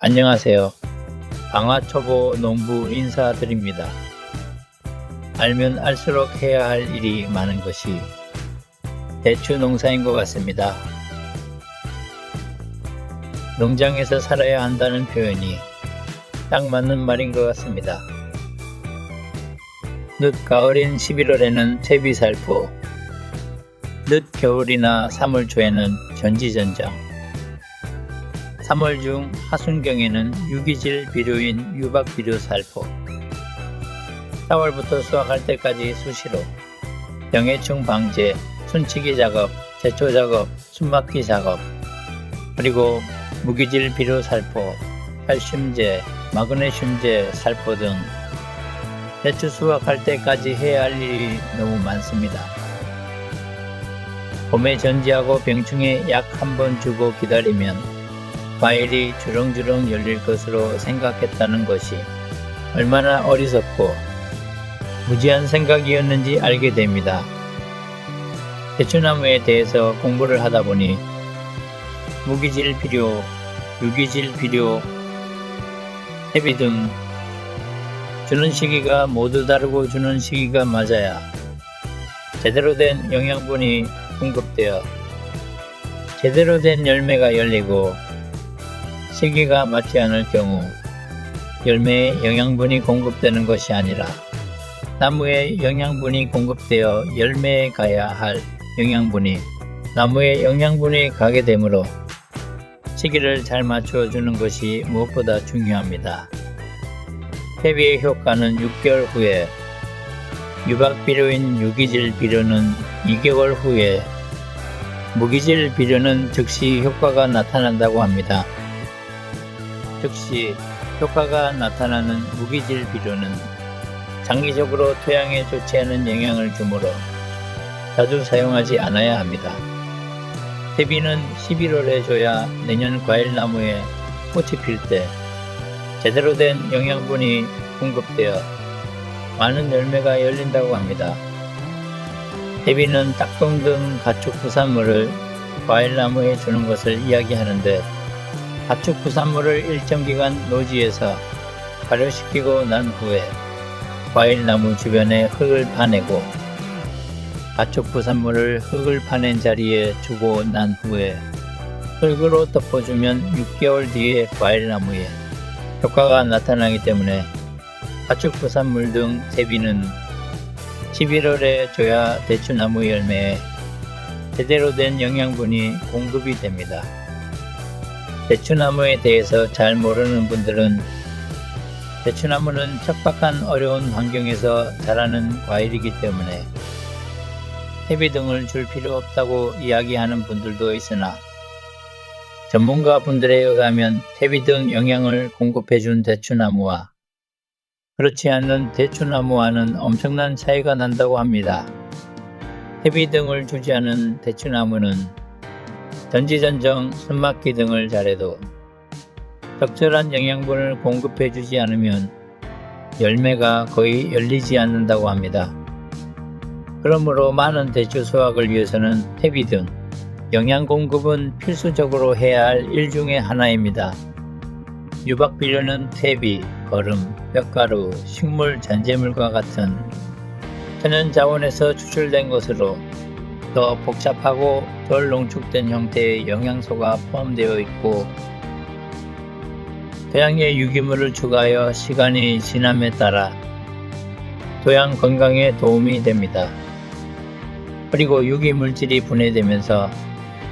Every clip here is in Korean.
안녕하세요. 방화초보 농부 인사드립니다. 알면 알수록 해야 할 일이 많은 것이 대추 농사인 것 같습니다. 농장에서 살아야 한다는 표현이 딱 맞는 말인 것 같습니다. 늦가을인 11월에는 퇴비살포, 늦겨울이나 3월 초에는 전지전정, 3월 중 하순경에는 유기질 비료인 유박비료 살포, 4월부터 수확할 때까지 수시로 병해충 방제, 순치기 작업, 제초 작업, 숨막기 작업, 그리고 무기질 비료 살포, 칼슘제, 마그네슘제 살포 등 대추 수확할 때까지 해야 할 일이 너무 많습니다. 봄에 전지하고 병충해 약 한 번 주고 기다리면 과일이 주렁주렁 열릴 것으로 생각했다는 것이 얼마나 어리석고 무지한 생각이었는지 알게 됩니다. 대추나무에 대해서 공부를 하다 보니 무기질 비료, 유기질 비료, 퇴비 등 주는 시기가 모두 다르고 주는 시기가 맞아야 제대로 된 영양분이 공급되어 제대로 된 열매가 열리고, 시기가 맞지 않을 경우 열매에 영양분이 공급되는 것이 아니라 나무에 영양분이 공급되어 열매에 가야 할 영양분이 나무에 영양분이 가게 되므로 시기를 잘 맞춰주는 것이 무엇보다 중요합니다. 퇴비의 효과는 6개월 후에, 유박비료인 유기질 비료는 2개월 후에, 무기질 비료는 즉시 효과가 나타난다고 합니다. 즉시 효과가 나타나는 무기질 비료는 장기적으로 토양에 좋지 않은 영향을 주므로 자주 사용하지 않아야 합니다. 퇴비는 11월에 줘야 내년 과일나무에 꽃이 필 때 제대로 된 영양분이 공급되어 많은 열매가 열린다고 합니다. 퇴비는 딱동 등 가축 부산물을 과일나무에 주는 것을 이야기하는데, 가축 부산물을 일정 기간 노지에서 발효시키고 난 후에 과일나무 주변에 흙을 파내고, 가축 부산물을 흙을 파낸 자리에 주고 난 후에 흙으로 덮어주면 6개월 뒤에 과일나무에 효과가 나타나기 때문에 가축 부산물 등 퇴비는 11월에 줘야 대추나무 열매에 제대로 된 영양분이 공급이 됩니다. 대추나무에 대해서 잘 모르는 분들은 대추나무는 척박한 어려운 환경에서 자라는 과일이기 때문에 퇴비 등을 줄 필요 없다고 이야기하는 분들도 있으나, 전문가 분들에 의하면 퇴비 등 영양을 공급해준 대추나무와 그렇지 않은 대추나무와는 엄청난 차이가 난다고 합니다. 퇴비 등을 주지 않은 대추나무는 전지전정, 숨막기 등을 잘해도 적절한 영양분을 공급해주지 않으면 열매가 거의 열리지 않는다고 합니다. 그러므로 많은 대추 수확을 위해서는 퇴비 등 영양 공급은 필수적으로 해야 할 일 중에 하나입니다. 유박비료는 퇴비, 거름, 뼈가루, 식물 잔재물과 같은 천연 자원에서 추출된 것으로 더 복잡하고 덜 농축된 형태의 영양소가 포함되어 있고, 토양에 유기물을 추가하여 시간이 지남에 따라 토양 건강에 도움이 됩니다. 그리고 유기물질이 분해되면서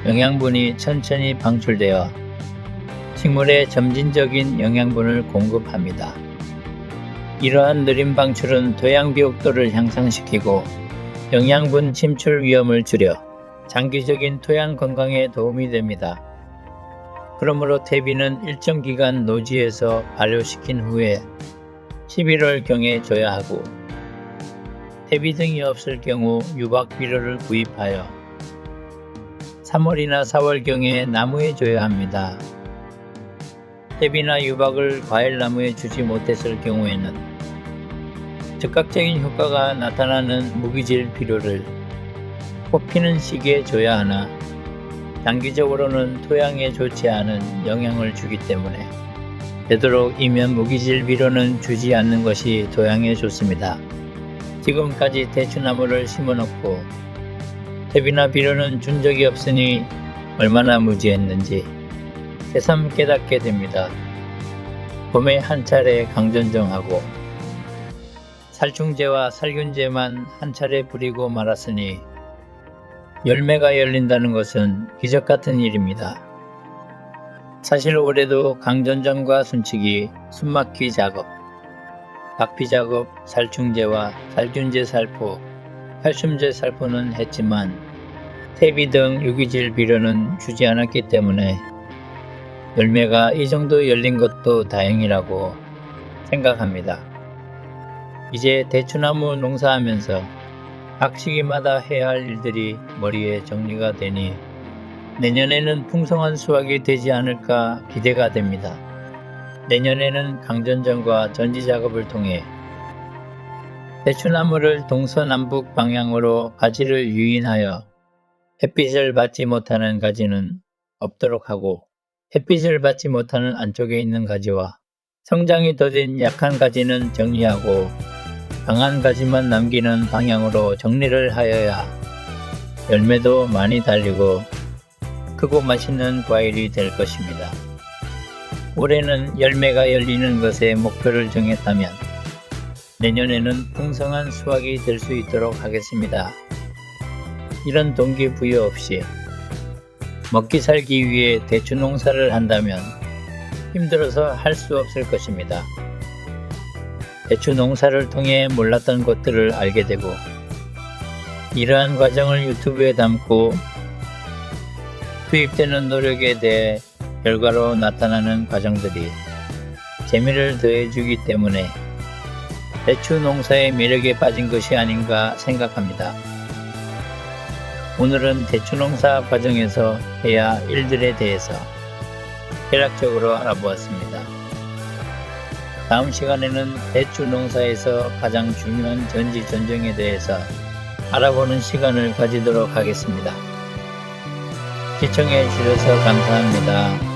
영양분이 천천히 방출되어 식물에 점진적인 영양분을 공급합니다. 이러한 느린 방출은 토양 비옥도를 향상시키고 영양분 침출 위험을 줄여 장기적인 토양 건강에 도움이 됩니다. 그러므로 퇴비는 일정 기간 노지에서 발효시킨 후에 11월경에 줘야 하고, 퇴비 등이 없을 경우 유박비료를 구입하여 3월이나 4월경에 나무에 줘야 합니다. 퇴비나 유박을 과일나무에 주지 못했을 경우에는 즉각적인 효과가 나타나는 무기질 비료를 꽃 피는 시기에 줘야 하나, 장기적으로는 토양에 좋지 않은 영향을 주기 때문에 되도록 이면 무기질 비료는 주지 않는 것이 토양에 좋습니다. 지금까지 대추나무를 심어놓고 퇴비나 비료는 준 적이 없으니 얼마나 무지했는지 새삼 깨닫게 됩니다. 봄에 한 차례 강전정하고 살충제와 살균제만 한 차례 뿌리고 말았으니 열매가 열린다는 것은 기적 같은 일입니다. 사실 올해도 강전정과 순치기, 숨막기 작업, 박피 작업, 살충제와 살균제 살포, 칼슘제 살포는 했지만 퇴비 등 유기질 비료는 주지 않았기 때문에 열매가 이 정도 열린 것도 다행이라고 생각합니다. 이제 대추나무 농사하면서 각 시기마다 해야 할 일들이 머리에 정리가 되니 내년에는 풍성한 수확이 되지 않을까 기대가 됩니다. 내년에는 강전정과 전지 작업을 통해 대추나무를 동서남북 방향으로 가지를 유인하여 햇빛을 받지 못하는 가지는 없도록 하고 햇빛을 받지 못하는 안쪽에 있는 가지와 성장이 더딘 약한 가지는 정리하고 강한 가지만 남기는 방향으로 정리를 하여야 열매도 많이 달리고 크고 맛있는 과일이 될 것입니다. 올해는 열매가 열리는 것에 목표를 정했다면 내년에는 풍성한 수확이 될 수 있도록 하겠습니다. 이런 동기부여 없이 먹기 살기 위해 대추 농사를 한다면 힘들어서 할 수 없을 것입니다. 대추 농사를 통해 몰랐던 것들을 알게 되고 이러한 과정을 유튜브에 담고 투입되는 노력에 대해 결과로 나타나는 과정들이 재미를 더해주기 때문에 대추 농사의 매력에 빠진 것이 아닌가 생각합니다. 오늘은 대추 농사 과정에서 해야 할 일들에 대해서 대략적으로 알아보았습니다. 다음 시간에는 대추 농사에서 가장 중요한 전지 전정에 대해서 알아보는 시간을 가지도록 하겠습니다. 시청해 주셔서 감사합니다.